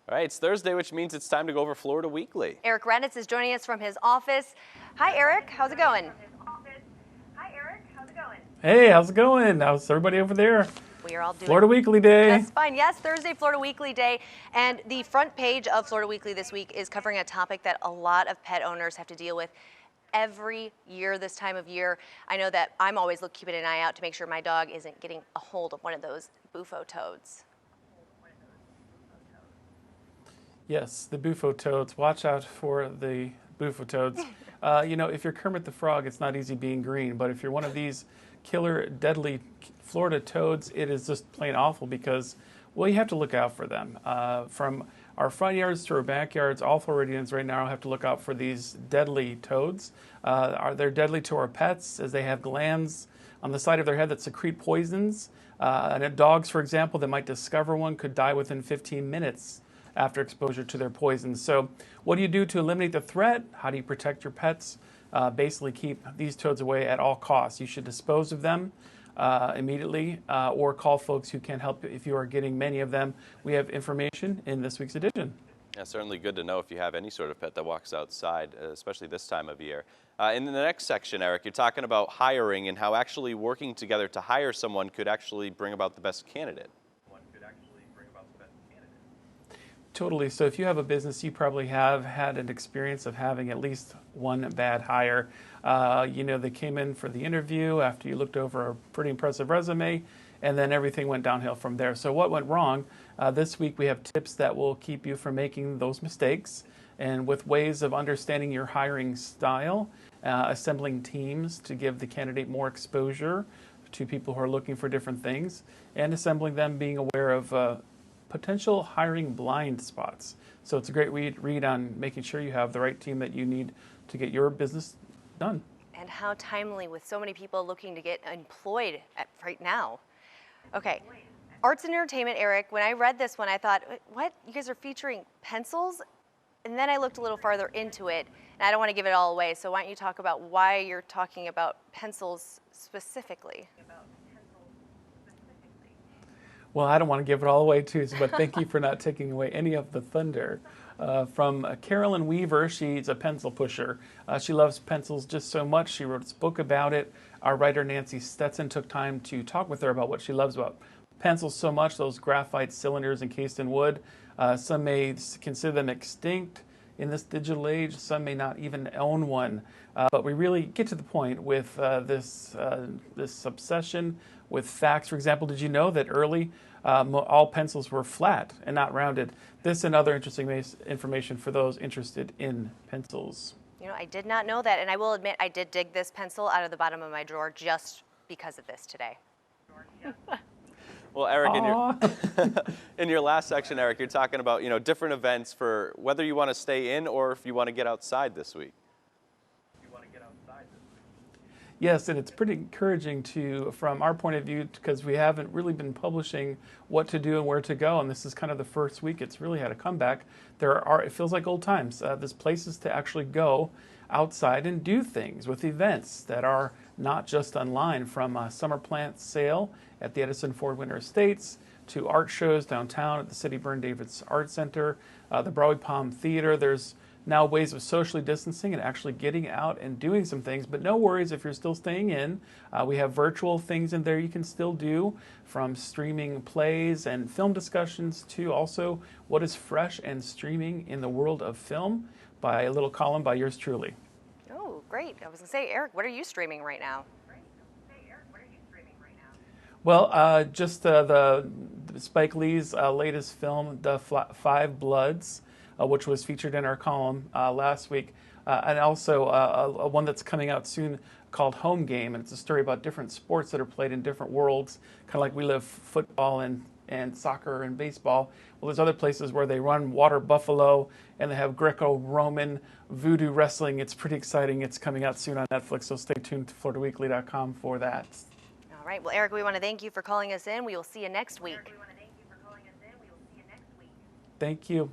All right, it's Thursday, which means it's time to go over Florida Weekly. Eric Radnitz is joining us from his office. Hi, Eric. How's it going? Hey, how's it going? How's everybody over there? We are all doing Florida Weekly Day. That's fine. Yes, Thursday, Florida Weekly Day. And the front page of Florida Weekly this week is covering a topic that a lot of pet owners have to deal with every year this time of year. I know that I'm always keeping an eye out to make sure my dog isn't getting a hold of one of those bufo toads. Yes, the bufo toads. Watch out for the bufo toads. If you're Kermit the Frog, it's not easy being green. But if you're one of these killer, deadly Florida toads, it is just plain awful because, well, you have to look out for them. From our front yards to our backyards, all Floridians right now have to look out for these deadly toads. They're deadly to our pets as they have glands on the side of their head that secrete poisons. And dogs, for example, that might discover one could die within 15 minutes after exposure to their poisons. So what do you do to eliminate the threat? How do you protect your pets? Basically keep these toads away at all costs. You should dispose of them immediately or call folks who can help if you are getting many of them. We have information in this week's edition. Yeah, certainly good to know if you have any sort of pet that walks outside, especially this time of year. In the next section, Eric, you're talking about hiring and how actually working together to hire someone could actually bring about the best candidate. Totally. So if you have a business, you probably have had an experience of having at least one bad hire. They came in for the interview after you looked over a pretty impressive resume, and then everything went downhill from there. So what went wrong? This week we have tips that will keep you from making those mistakes, and with ways of understanding your hiring style, assembling teams to give the candidate more exposure to people who are looking for different things, and assembling them being aware of potential hiring blind spots. So it's a great read on making sure you have the right team that you need to get your business done. And how timely with so many people looking to get employed right now. Okay, arts and entertainment, Eric, when I read this one, I thought, what? You guys are featuring pencils? And then I looked a little farther into it, and I don't want to give it all away, so why don't you talk about why you're talking about pencils specifically? Well, I don't want to give it all away too, but thank you for not taking away any of the thunder. From Carolyn Weaver, she's a pencil pusher. She loves pencils just so much. She wrote a book about it. Our writer Nancy Stetson took time to talk with her about what she loves about pencils so much, those graphite cylinders encased in wood. Some may consider them extinct in this digital age. Some may not even own one. But we really get to the point with this obsession with facts. For example, did you know that early all pencils were flat and not rounded? This and other interesting information for those interested in pencils. You know, I did not know that, and I will admit I did dig this pencil out of the bottom of my drawer just because of this today. Well, Eric, in your last section, Eric, you're talking about different events for whether you want to stay in or if you want to get outside this week. Yes, and it's pretty encouraging from our point of view, because we haven't really been publishing what to do and where to go, and this is kind of the first week it's really had a comeback. It feels like old times. There's places to actually go outside and do things with events that are not just online, from a summer plant sale at the Edison Ford Winter Estates to art shows downtown at the City Burn Davis Art Center, the Broadway Palm Theater. There's now ways of socially distancing and actually getting out and doing some things, but no worries if you're still staying in. We have virtual things in there you can still do, from streaming plays and film discussions to also what is fresh and streaming in the world of film by a little column by yours truly. Oh, great. I was going to say, Eric, what are you streaming right now? Well, just the Spike Lee's latest film, The Five Bloods, which was featured in our column last week, and also one that's coming out soon called Home Game, and it's a story about different sports that are played in different worlds, kind of like we live football and soccer and baseball. Well, there's other places where they run water buffalo, and they have Greco-Roman voodoo wrestling. It's pretty exciting. It's coming out soon on Netflix, so stay tuned to FloridaWeekly.com for that. All right. Well, Eric, we want to thank you for calling us in. We will see you next week. Thank you.